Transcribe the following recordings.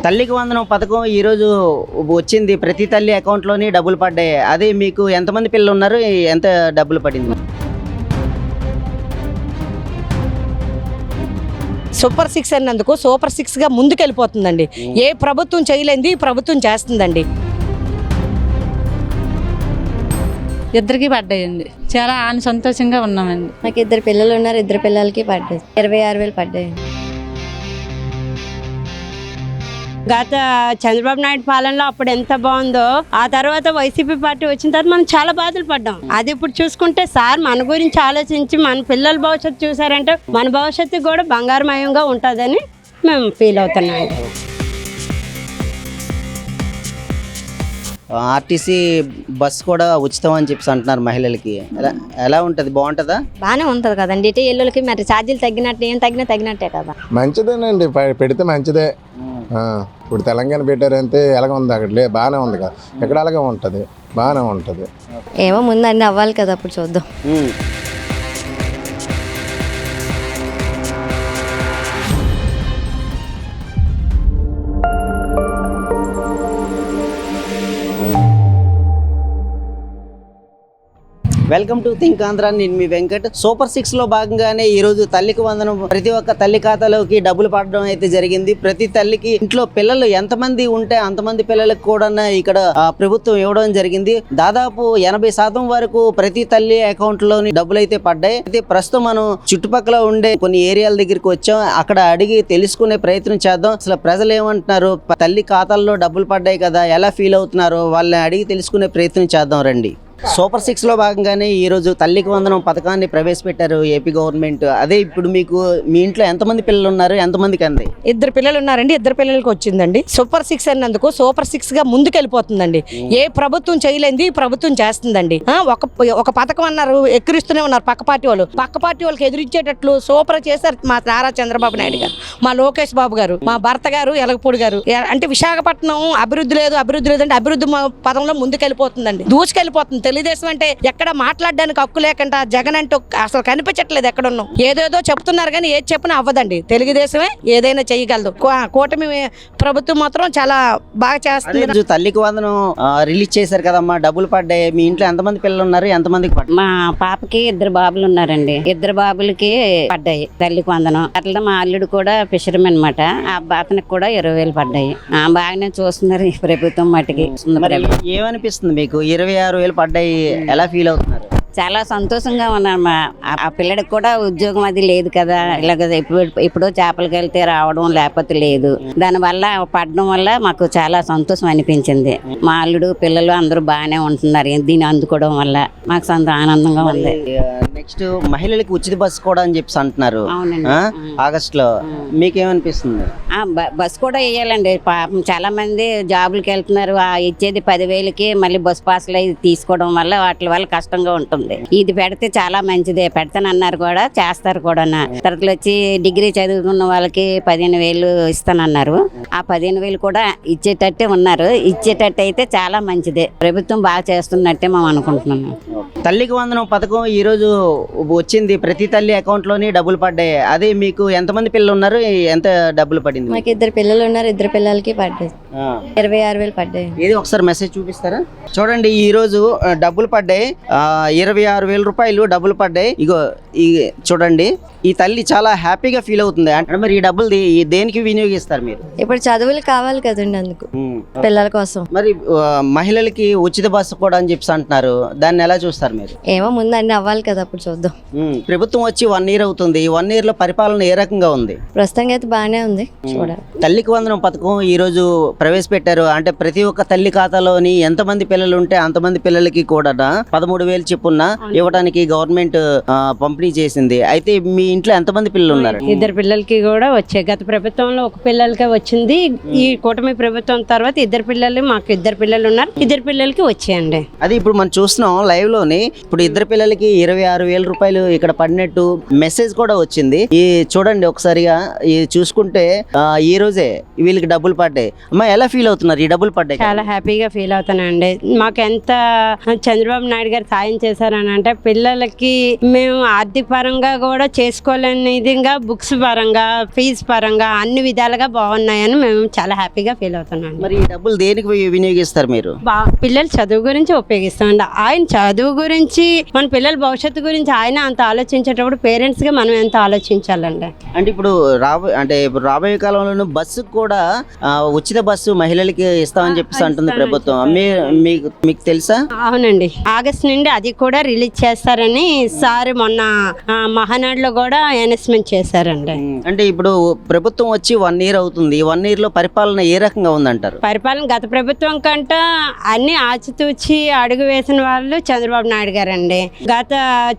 తల్లికి వందనం పథకం ఈరోజు వచ్చింది. ప్రతి తల్లి అకౌంట్లోని డబ్బులు పడ్డాయి. అదే మీకు ఎంతమంది పిల్లలు ఉన్నారు, ఎంత డబ్బులు పడింది? సూపర్ 6 అన్నందుకు సూపర్ 6గా ముందుకెళ్ళిపోతుందండి. ఏ ప్రభుత్వం చేయలేంది ఈ ప్రభుత్వం చేస్తుందండి. ఇద్దరికి పడ్డాయండి. చాలా సంతోషంగా ఉన్నామండి. నాకు 2 పిల్లలు ఉన్నారు, 2 పిల్లలకి పడ్డాయి. 26,000 పడ్డాయండి. గత చంద్రబాబు నాయుడు పాలనలో అప్పుడు ఎంత బాగుందో, ఆ తర్వాత వైసీపీ పార్టీ వచ్చిన తర్వాత మనం చాలా బాధలు పడ్డాం. అది ఇప్పుడు చూసుకుంటే సార్ మన గురించి ఆలోచించి మన పిల్లల భవిష్యత్తు చూసారంటే మన భవిష్యత్తు కూడా బంగారుమయంగా ఉంటుందని మేము ఫీల్ అవుతున్నాం. ఆర్టీసీ బస్ కూడా ఉచితం అని చెప్పి అంటున్నారు మహిళలకి. ఎలా ఉంటుంది, బాగుంటుందా? బాగానే ఉంటుంది కదండి. ఇటు ఇల్లులకి మరి ఛార్జీలు తగ్గినట్టు ఏం తగ్గినట్టే కదా. మంచిదేనండి, పెడితే మంచిదే. ఇప్పుడు తెలంగాణ పెట్టారంటే ఎలాగ ఉంది, అక్కడ బాగానే ఉంది కదా, ఎక్కడ అలాగే ఉంటుంది, బాగానే ఉంటుంది. ఏమో ముందు అన్నీ అవ్వాలి కదా, అప్పుడు చూద్దాం. Welcome to think Andhra. నేను మీ వెంకట్. సూపర్ 6లో భాగంగానే ఈ రోజు తల్లికి వందనం ప్రతి ఒక్క తల్లి ఖాతాలోకి డబ్బులు పడడం అయితే జరిగింది. ప్రతి తల్లికి ఇంట్లో పిల్లలు ఎంతమంది ఉంటే అంతమంది పిల్లలకు కూడా ఇక్కడ ప్రభుత్వం ఇవ్వడం జరిగింది. దాదాపు 80% వరకు ప్రతి తల్లి అకౌంట్ లోని డబ్బులు అయితే పడ్డాయి. అయితే ప్రస్తుతం మనం చుట్టుపక్కల ఉండే కొన్ని ఏరియాల దగ్గరికి వచ్చాం. అక్కడ అడిగి తెలుసుకునే ప్రయత్నం చేద్దాం. అసలు ప్రజలు ఏమంటున్నారు, తల్లి ఖాతాల్లో డబ్బులు పడ్డాయి కదా, ఎలా ఫీల్ అవుతున్నారు, వాళ్ళని అడిగి తెలుసుకునే ప్రయత్నం చేద్దాం రండి. సూపర్ 6లో భాగంగానే ఈ రోజు తల్లికి వందనం పథకాన్ని ప్రవేశపెట్టారు ఏపీ గవర్నమెంట్. అదే ఇప్పుడు మీకు మీ ఇంట్లో ఎంతమంది పిల్లలు ఉన్నారు, ఎంతమందికి అంది? 2 పిల్లలు ఉన్నారండి. 2 పిల్లలకి వచ్చిందండి. సూపర్ 6 అన్నందుకు సూపర్ 6గా ముందుకెళ్ళిపోతుందండి. ఏ ప్రభుత్వం చేయలేంది ఈ ప్రభుత్వం చేస్తుందండి. ఒక పథకం అన్నారు, ఎక్కిరిస్తూనే ఉన్నారు పక్క పార్టీ వాళ్ళకి ఎదురించేటట్లు సూపర్ చేశారు మా నారా చంద్రబాబు నాయుడు గారు, మా లోకేష్ బాబు గారు, మా భర్త గారు ఎలగపూడి గారు. అంటే విశాఖపట్నం అభివృద్ధి లేదు అంటే అభివృద్ధి పదంలో ముందుకెళ్ళిపోతుందండి, దూసుకెళ్ళిపోతుంది. తెలుగుదేశం అంటే ఎక్కడ మాట్లాడడానికి హక్కు లేకుండా జగన్ అంటే అసలు కనిపించట్లేదు. ఎక్కడున్నాం ఏదేదో చెప్తున్నారు కానీ ఏది చెప్పినా అవ్వదండి. తెలుగుదేశమే ఏదైనా చేయగలదు. కూటమి ప్రభుత్వం మాత్రం చాలా బాగా చేస్తుంది. తల్లికి వందనం రిలీజ్ చేశారు కదమ్మా, డబ్బులు పడ్డాయి. మీ ఇంట్లో ఎంతమంది పిల్లలు ఉన్నారు, ఎంతమందికి పడ్డాయి? మా పాపకి 2 బాబులు ఉన్నారండి. 2 బాబులకి పడ్డాయి తల్లికి వందనం. అట్లా మా అల్లుడు కూడా ఫిషర్మెన్ అనమాట. ఆ అతనికి కూడా 20,000 పడ్డాయి. బాగానే చూస్తున్నారు ఈ ప్రభుత్వం మట్టికి. ఏమనిపిస్తుంది మీకు? 26,000 పడ్డాయి, ఎలా ఫీల్ అవుతున్నారు? చాలా సంతోషంగా ఉన్నాను. ఆ పిల్లడికి కూడా ఉద్యోగం అది లేదు కదా, ఇలాగ ఇప్పుడు చేపలకి వెళ్తే రావడం లేకపోతే లేదు. దానివల్ల పడడం వల్ల మాకు చాలా సంతోషం అనిపించింది. మా అల్లుడు పిల్లలు అందరూ బాగానే ఉంటున్నారు. దీన్ని అందుకోవడం వల్ల మాకు ఆనందంగా ఉంది. నెక్స్ట్ మహిళలకు ఉచిత బస్సు కూడా అని చెప్పి అంటున్నారు ఆగస్ట్ లో. మీకేమనిపిస్తుంది? బస్ కూడా వేయాలండి. పాపం చాలా మంది జాబులకి వెళ్తున్నారు. ఇచ్చేది 10,000కి మళ్ళీ బస్ పాస్లు తీసుకోవడం వల్ల వాటి వల్ల కష్టంగా ఉంటుంది. ఇది పెడితే చాలా మంచిదే, పెడతానన్నారు కూడా, చేస్తారు కూడా. తర్వాత వచ్చి డిగ్రీ చదువుకున్న వాళ్ళకి 15,000 ఇస్తానన్నారు. ఆ 15,000 కూడా ఇచ్చేటట్టే ఉన్నారు. ఇచ్చేటట్టు అయితే చాలా మంచిదే. ప్రభుత్వం బాగా చేస్తున్నట్టే మేము అనుకుంటున్నాము. తల్లికి వందనం పథకం ఈ రోజు వచ్చింది. ప్రతి తల్లి అకౌంట్ లోని డబ్బులు పడ్డాయి. అదే మీకు ఎంతమంది పిల్లలు ఉన్నారు, ఎంత డబ్బులు పడింది? నాకు 2 పిల్లలు ఉన్నారు, 2 పిల్లలకి పడ్డాయి. 26,000 పడ్డాయి. ఏది ఒకసారి మెసేజ్ చూపిస్తారా? చూడండి, ఈ రోజు డబ్బులు పడ్డాయి. 26,000 రూపాయలు డబ్బులు పడ్డాయి. ఇగో ఈ చూడండి, ఈ తల్లి చాలా హ్యాపీగా ఫీల్ అవుతుంది. అంటే మరి ఈ డబ్బులు దేనికి వినియోగిస్తారు మీరు? ఇప్పుడు చదువులు కావాలి కదండి, అందుకు పిల్లల కోసం. మరి మహిళలకి ఉచిత బస్సు కూడా అని చెప్పి అంటున్నారు, దాన్ని ఎలా చూస్తారు మీరు? ఏమో ముందు అన్నీ అవ్వాలి కదా, అప్పుడు చూద్దాం. ప్రభుత్వం వచ్చి 1 year అవుతుంది. ఈ 1 year లో పరిపాలన ఏ రకంగా ఉంది? ప్రస్తుతం అయితే బాగానే ఉంది, చూడాలి. తల్లికి వందనం పథకం ఈ రోజు ప్రవేశపెట్టారు. అంటే ప్రతి ఒక్క తల్లి ఖాతాలోని ఎంతమంది పిల్లలు ఉంటే అంతమంది పిల్లలకి కూడా 13,000 చెప్పున్న ఇవ్వడానికి గవర్నమెంట్ పంపిణీ చేసింది. అయితే మీ ఇంట్లో ఎంతమంది పిల్లలు ఉన్నారు? 2 పిల్లలకి కూడా వచ్చాయి. గత ప్రభుత్వంలో 1 పిల్లలకే వచ్చింది. ఈ కూటమి ప్రభుత్వం తర్వాత 2 పిల్లలు, మాకు 2 పిల్లలు ఉన్నారు, 2 పిల్లలకి వచ్చాయండి. అది ఇప్పుడు మనం చూస్తున్నాం లైవ్ లోని. ఇప్పుడు 2 పిల్లలకి 26,000 రూపాయలు ఇక్కడ పడినట్టు మెసేజ్ కూడా వచ్చింది. ఈ చూడండి ఒకసారిగా ఈ చూసుకుంటే ఈ రోజే వీళ్ళకి డబ్బులు పడ్డాయి. అమ్మా ఎలా ఫీల్ అవుతున్నారు ఈ డబ్బులు పడ్డాయి? చాలా హ్యాపీగా ఫీల్ అవుతానండి. మాకు ఎంత చంద్రబాబు నాయుడు గారు సాయం చేశారని అంటే పిల్లలకి మేము ఆర్థిక పరంగా కూడా చేసుకోలేని విధంగా బుక్స్ పరంగా ఫీజు పరంగా అన్ని విధాలుగా బాగున్నాయని మేము చాలా హ్యాపీగా ఫీల్ అవుతున్నాం. మరి ఈ డబ్బులు దేనికి వినియోగిస్తారు మీరు? పిల్లల చదువు గురించి ఉపయోగిస్తామండి. ఆయన చదువు గురించి మన పిల్లల భవిష్యత్తు గురించి ఆయన అంత ఆలోచించేటప్పుడు పేరెంట్స్గా మనం ఎంత ఆలోచించాలండి. అంటే ఇప్పుడు రాబోయే కాలంలో బస్సుకు కూడా ఉచిత బస్సు మహిళలకి ఇస్తామని చెప్పేసి అంటుంది ప్రభుత్వం. మీకు తెలుసా? అవునండి, ఆగస్ట్ నుండి అది కూడా రిలీజ్ చేస్తారని సార్ మొన్న మహానాడులో కూడా అనౌన్స్మెంట్ చేశారండి. అంటే ఇప్పుడు ప్రభుత్వం వచ్చి 1 year అవుతుంది. 1 year లో పరిపాలన ఏ రకంగా ఉందంటారు? పరిపాలన గత ప్రభుత్వం కంటే అన్ని ఆచితూచి అడుగు వేసిన వాళ్ళు చంద్రబాబు నాయుడు గారండి. గత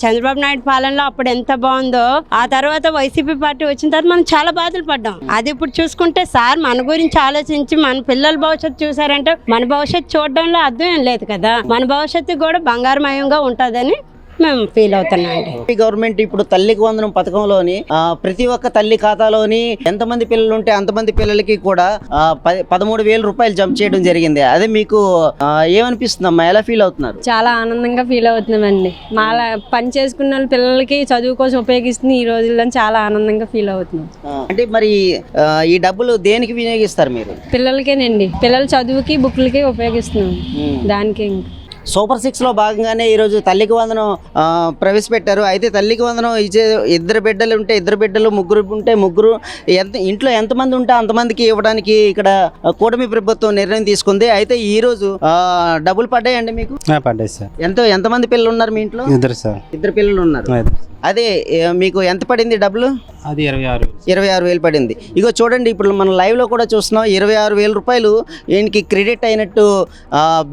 చంద్రబాబు నాయుడు పాలనలో అప్పుడు ఎంత బాగుందో ఆ తర్వాత వైసీపీ పార్టీ వచ్చిన తర్వాత మనం చాలా బాధలు పడ్డాం. అది ఇప్పుడు చూసుకుంటే సార్ మన గురించి ఆలోచించి మన పిల్లల భవిష్యత్తు చూసారంటే మన భవిష్యత్తు చూడడంలో అర్థం ఏం లేదు కదా. మన భవిష్యత్తు కూడా బంగారమయంగా ఉంటుందని మేము ఫీల్ అవుతున్నాం. గవర్నమెంట్ ఇప్పుడు తల్లికి వందనం పథకంలోని ప్రతి ఒక్క తల్లి ఖాతాలోని ఎంతమంది పిల్లలు ఉంటే అంతమంది పిల్లలకి కూడా 13,000 రూపాయలు జంప్ చేయడం జరిగింది. అదే మీకు ఏమనిపిస్తుందమ్మా? ఎలా ఫీల్ అవుతున్నారు? చాలా ఆనందంగా ఫీల్ అవుతున్నామండి. మా పని చేసుకున్న వాళ్ళ పిల్లలకి చదువు కోసం ఉపయోగిస్తుంది ఈ రోజుల్లో చాలా ఆనందంగా ఫీల్ అవుతున్నాం. అంటే మరి ఈ డబ్బులు దేనికి వినియోగిస్తారు మీరు? పిల్లలకేనండి, పిల్లల చదువుకి బుక్లకి ఉపయోగిస్తున్నాం. దానికి సూపర్ 6 లో భాగంగానే ఈరోజు తల్లికి వందనం ప్రవేశపెట్టారు. అయితే తల్లికి వందనం ఇచ్చే 2 బిడ్డలు ఉంటే 2 బిడ్డలు, 3 ఉంటే 3, ఇంట్లో ఎంతమంది ఉంటే అంతమందికి ఇవ్వడానికి ఇక్కడ కూటమి ప్రభుత్వం నిర్ణయం తీసుకుంది. అయితే ఈ రోజు డబ్బులు పడ్డాయండి మీకు? పడ్డాయి సార్. ఎంతమంది పిల్లలు ఉన్నారు మీ ఇంట్లో? 2 సార్. 2 పిల్లలు ఉన్నారు. అదే మీకు ఎంత పడింది డబ్బులు? అది 26,000 పడింది. ఇగో చూడండి, ఇప్పుడు మనం లైవ్లో కూడా చూస్తున్నాం. 26,000 రూపాయలు ఈయనకి క్రెడిట్ అయినట్టు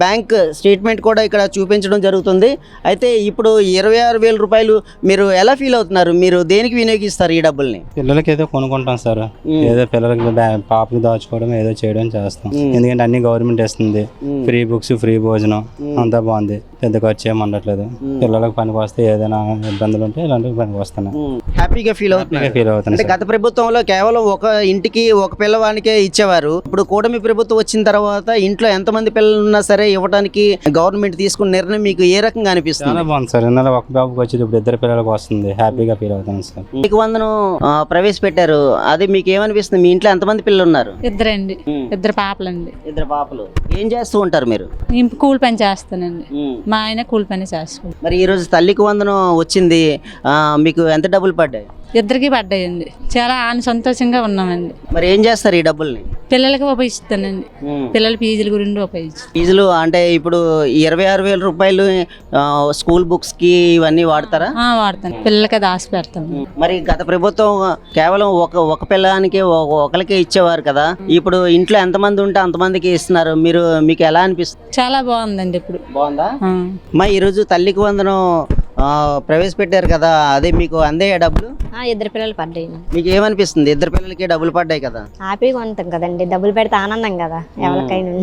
బ్యాంక్ స్టేట్మెంట్ కూడా ఇక్కడ చూపించడం జరుగుతుంది. అయితే ఇప్పుడు 26,000 రూపాయలు మీరు ఎలా ఫీల్ అవుతున్నారు? మీరు దేనికి వినియోగిస్తారు ఈ డబ్బుల్ని? పిల్లలకి ఏదో కొనుక్కుంటాం సార్. ఏదో పిల్లలకి పాపకి దాచుకోవడం ఏదో చేయడం చేస్తాం. ఎందుకంటే అన్ని గవర్నమెంట్ ఇస్తుంది. ఫ్రీ బుక్స్, ఫ్రీ భోజనం అంతా బాగుంది. పెద్ద ఖర్చు ఏమి ఉండట్లేదు. పిల్లలకు పనికి వస్తే ఏదైనా ఇబ్బందులు ఉంటే ఇలాంటివి పనికి వస్తున్నాయి. హ్యాపీగా ఫీల్ అవుతున్నారు. అంటే గత ప్రభుత్వంలో కేవలం ఒక ఇంటికి ఒక పిల్లవానికే ఇచ్చేవారు. ఇప్పుడు కూటమి ప్రభుత్వం వచ్చిన తర్వాత ఇంట్లో ఎంతమంది పిల్లలు ఉన్నా సరే ఇవ్వడానికి గవర్నమెంట్ తీసుకున్న నిర్ణయం మీకు ఏ రకంగా అనిపిస్తుంది? చాలా బాగుంది సార్. ఇన్నాళ్ళు ఒక బాబుకి వచ్చేది ఇప్పుడు 2 పిల్లలకు వస్తుంది. హ్యాపీగా ఫీల్ అవుతాను సార్. మీకు వందనం ప్రవేశపెట్టారు. అది మీకు ఏమనిపిస్తుంది? మీ ఇంట్లో ఎంతమంది పిల్లలు ఉన్నారు? 2 అండి. 2 పాపలండి. 2 పాపలు. ఏం చేస్తూ ఉంటారు మీరు? నేను కూలి పని చేస్తానండి. మా ఆయన కూలి పని చేస్తాను. మరి ఈ రోజు తల్లికి వందనం వచ్చింది, మీకు ఎంత డబ్బులు పడ్డాయి? 2కి పడ్డాయండి. చాలా సంతోషంగా ఉన్నామండి. మరి ఏం చేస్తారు ఈ డబ్బుల్ని? పిల్లలకి ఉపయోగిస్తానండి. పిల్లల ఫీజుల గురించి ఉపయోగిస్తాను. ఫీజులు అంటే ఇప్పుడు 26,000 రూపాయలు స్కూల్ బుక్స్ కి ఇవన్నీ వాడతారా? వాడతాను. పిల్లలకి అది ఆశ పెడతాను. మరి గత ప్రభుత్వం కేవలం ఒక పిల్లగానికి ఒకరికే ఇచ్చేవారు కదా. ఇప్పుడు ఇంట్లో ఎంతమంది ఉంటే అంతమందికి ఇస్తున్నారు. మీకు ఎలా అనిపిస్తుంది? చాలా బాగుందండి. ఇప్పుడు బాగుందా? మా ఈరోజు తల్లికి వందనం ప్రవేశపెట్టారు కదా, అదే మీకు అందే డబ్బులు? 2 పిల్లలు పడ్డాయి. మీకు ఏమనిపిస్తుంది? 2 పిల్లలకి డబ్బులు పడ్డాయి కదా, హ్యాపీగా ఉంటాం కదండి. డబ్బులు పెడితే ఆనందం కదా ఎవరికైనా.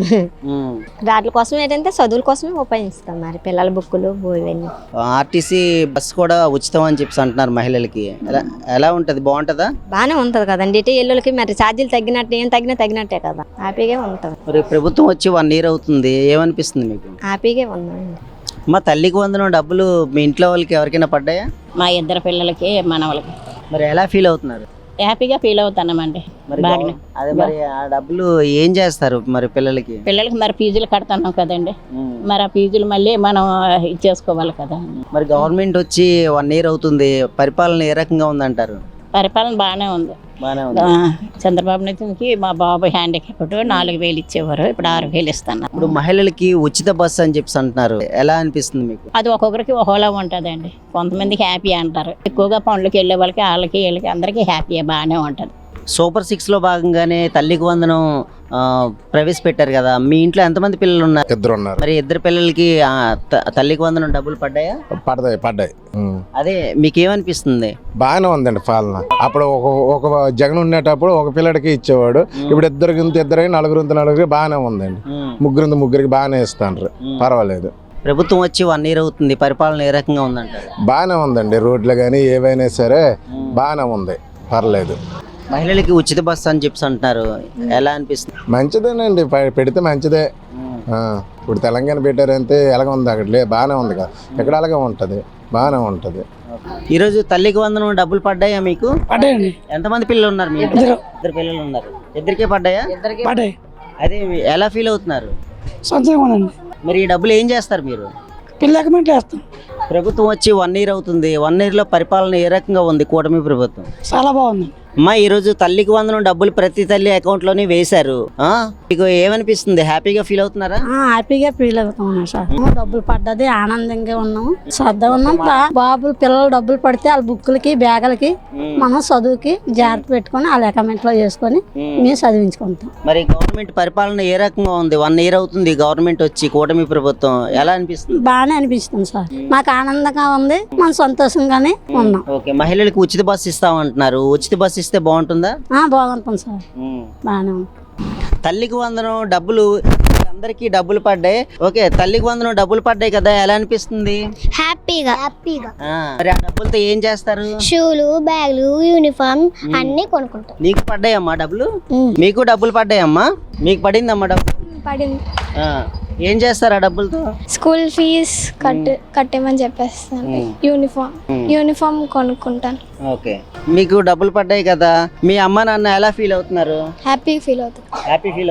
వాటి కోసం ఏంటంటే చదువుల కోసమే ఉపయోగిస్తాం. మరి పిల్లల బుక్కులు ఇవన్నీ. ఆర్టీసీ బస్ కూడా ఉచితం అని చెప్పి అంటున్నారు మహిళలకి. ఎలా ఉంటది? బాగుంటుందా? బాగానే ఉంటది కదండి. ఇటు ఎల్లులకి మరి ఛార్జీలు తగ్గినట్టు ఏం తగ్గినట్టే కదా. హ్యాపీగా ఉంటాం. మరి ప్రభుత్వం వచ్చి 1 year అవుతుంది. ఏమనిపిస్తుంది మీకు? హ్యాపీగా ఉన్నామండి. మా తల్లికి వందనం డబ్బులు మీ ఇంట్లో వాళ్ళకి ఎవరికైనా పడ్డాయా? మా 2 పిల్లలకి, మనవలకి. మరి ఎలా ఫీల్ అవుతున్నారు? హ్యాపీగా ఫీల్ అవుతున్నామండి. బాగానే. అదే మరి ఆ డబ్బులు ఏం చేస్తారు మరి పిల్లలకి? పిల్లలకి మరి ఫీజులు కడుతున్నాం కదండి. మరి ఆ ఫీజులు మళ్ళీ మనం ఇచ్చేసుకోవాలి కదా. మరి గవర్నమెంట్ వచ్చి 1 year అవుతుంది. పరిపాలన ఏ రకంగా ఉందంటారు? పరిపాలన బాగానే ఉంది. చంద్రబాబు నాయుడుకి మా బాబు హ్యాండిక్యాప్డ్ 4,000 ఇచ్చేవారు. ఇప్పుడు 6,000 ఇస్తున్నారు. ఇప్పుడు మహిళలకి ఉచిత బస్సు అని చెప్పి అంటున్నారు. ఎలా అనిపిస్తుంది మీకు? అది ఒక్కొక్కరికి ఒకలా ఉంటుందండి. కొంతమందికి హ్యాపీ అంటారు. ఎక్కువగా పనులకి వెళ్ళే వాళ్ళకి, వాళ్ళకి వీళ్ళకి అందరికీ హ్యాపీ బాగానే ఉంటుంది. సూపర్ 6 లో భాగంగానే తల్లికి వందనం ప్రవేశపెట్టారు కదా. మీ ఇంట్లో ఎంతమంది పిల్లలు ఉన్నారు? 2 ఉన్నారు. మరి 2 పిల్లలకి తల్లికి వందనం డబ్బులు పడ్డాయా? పడ్డాయి. అదే మీకేమనిపిస్తుంది? బాగానే ఉందండి పాలన. అప్పుడు ఒక జగన్ ఉండేటప్పుడు ఒక పిల్లడికి ఇచ్చేవాడు. ఇప్పుడు 2 4 బాగానే ఉందండి. 3 బాగానే ఇస్తాను. పర్వాలేదు. ప్రభుత్వం వచ్చి 1 year అవుతుంది. పరిపాలన ఏ రకంగా ఉందంటారు? బాగానే ఉందండి. రోడ్లు కానీ ఏవైనా సరే బాగానే ఉంది. పర్లేదు. మహిళలకి ఉచిత బస్సు అని చెప్పి అంటున్నారు, ఎలా అనిపిస్తుంది? మంచిదేనండి, పెడితే మంచిదే. ఇప్పుడు తెలంగాణ పెట్టారంటే ఎలాగ ఉంది అక్కడ బాగానే ఉంది కదా, ఎక్కడ అలాగే ఉంటుంది, బాగానే ఉంటుంది. ఈరోజు తల్లికి వందనం డబ్బులు పడ్డాయా మీకు? పడ్డాయండి. ఎంతమంది పిల్లలు ఉన్నారు మీకు? ఇద్దరు పిల్లలు ఉన్నారు. ఇద్దరికే పడ్డాయా? పడ్డాయి. అదే ఎలా ఫీల్ అవుతున్నారు? సంతోషంగా ఉందండి. మరి ఈ డబ్బులు ఏం చేస్తారు మీరు? పిల్లకి మెట్లు వేస్తాం. ప్రభుత్వం వచ్చి 1 year అవుతుంది. 1 year లో పరిపాలన ఏ రకంగా ఉంది కూటమి ప్రభుత్వం? చాలా బాగుంది. అమ్మా, ఈరోజు తల్లికి వందనం డబ్బులు ప్రతి తల్లి అకౌంట్లోనే వేశారు. మీకు ఏమనిపిస్తుంది? హ్యాపీగా ఫీల్ అవుతున్నారా? హ్యాపీగా ఫీల్ అవుతాం సార్. డబ్బులు పడ్డది ఆనందంగా ఉన్నాం, శ్రద్ధ ఉన్నాం. బాబులు పిల్లలు డబ్బులు పడితే వాళ్ళ బుక్కులకి బ్యాగులకి మనం చదువుకి జాగ్రత్త పెట్టుకొని వాళ్ళ అకౌంట్ లో చేసుకొని మేము చదివించుకుంటాం. మరి గవర్నమెంట్ పరిపాలన ఏ రకంగా ఉంది? 1 year అవుతుంది గవర్నమెంట్ వచ్చి, కూటమి ప్రభుత్వం, ఎలా అనిపిస్తుంది? బాగానే అనిపిస్తుంది సార్, మాకు ఆనందంగా ఉంది, మనం సంతోషంగానే ఉన్నాం. ఓకే, మహిళలకు ఉచిత బస్సు ఇస్తామంటున్నారు. ఉచిత బస్సు ఇస్తే బాగుంటుందా? బాగుంటుంది సార్, బాగానే ఉంది. తల్లికి వందనం డబ్బులు అందరికి డబ్బులు పడ్డాయి. ఓకే, తల్లికి వందనం డబ్బులు పడ్డాయి కదా, ఎలా అనిపిస్తుంది? హ్యాపీగా మరి ఆ డబ్బులతో ఏం చేస్తారు? షూలు, బ్యాగులు, యూనిఫామ్ అన్ని కొనుక్కుంటాం. నీకు పడ్డాయమ్మా డబ్బులు? మీకు డబ్బులు పడ్డాయమ్మా? మీకు పడిందమ్మా డబ్బు? పడింది. ఏం చేస్తారు ఆ డబ్బులతో? స్కూల్ ఫీజ్ కట్టేమని చెప్పేస్తాను. యూనిఫామ్ కొనుక్కుంటాను. ఓకే, మీకు డబ్బులు పడ్డాయి కదా, మీ అమ్మ నాన్న ఎలా ఫీల్ అవుతున్నారు? హ్యాపీ ఫీల్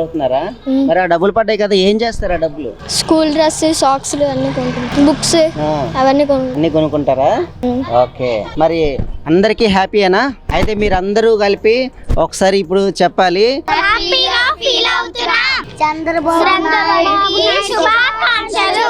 అవుతున్నారా? మరి ఆ డబ్బులు పడ్డాయి కదా, ఏం చేస్తారు ఆ డబ్బులు? స్కూల్ డ్రెస్, సాక్స్ అన్ని కొనుక్కుంటాం, బుక్స్ అవన్నీ అన్ని కొనుక్కుంటారా? ఓకే, మరి అందరికీ హ్యాపీయేనా? అయితే మీరు అందరూ కలిపి ఒకసారి ఇప్పుడు చెప్పాలి. చంద్రబాబు నాయుడుకి శుభాకాంక్షలు.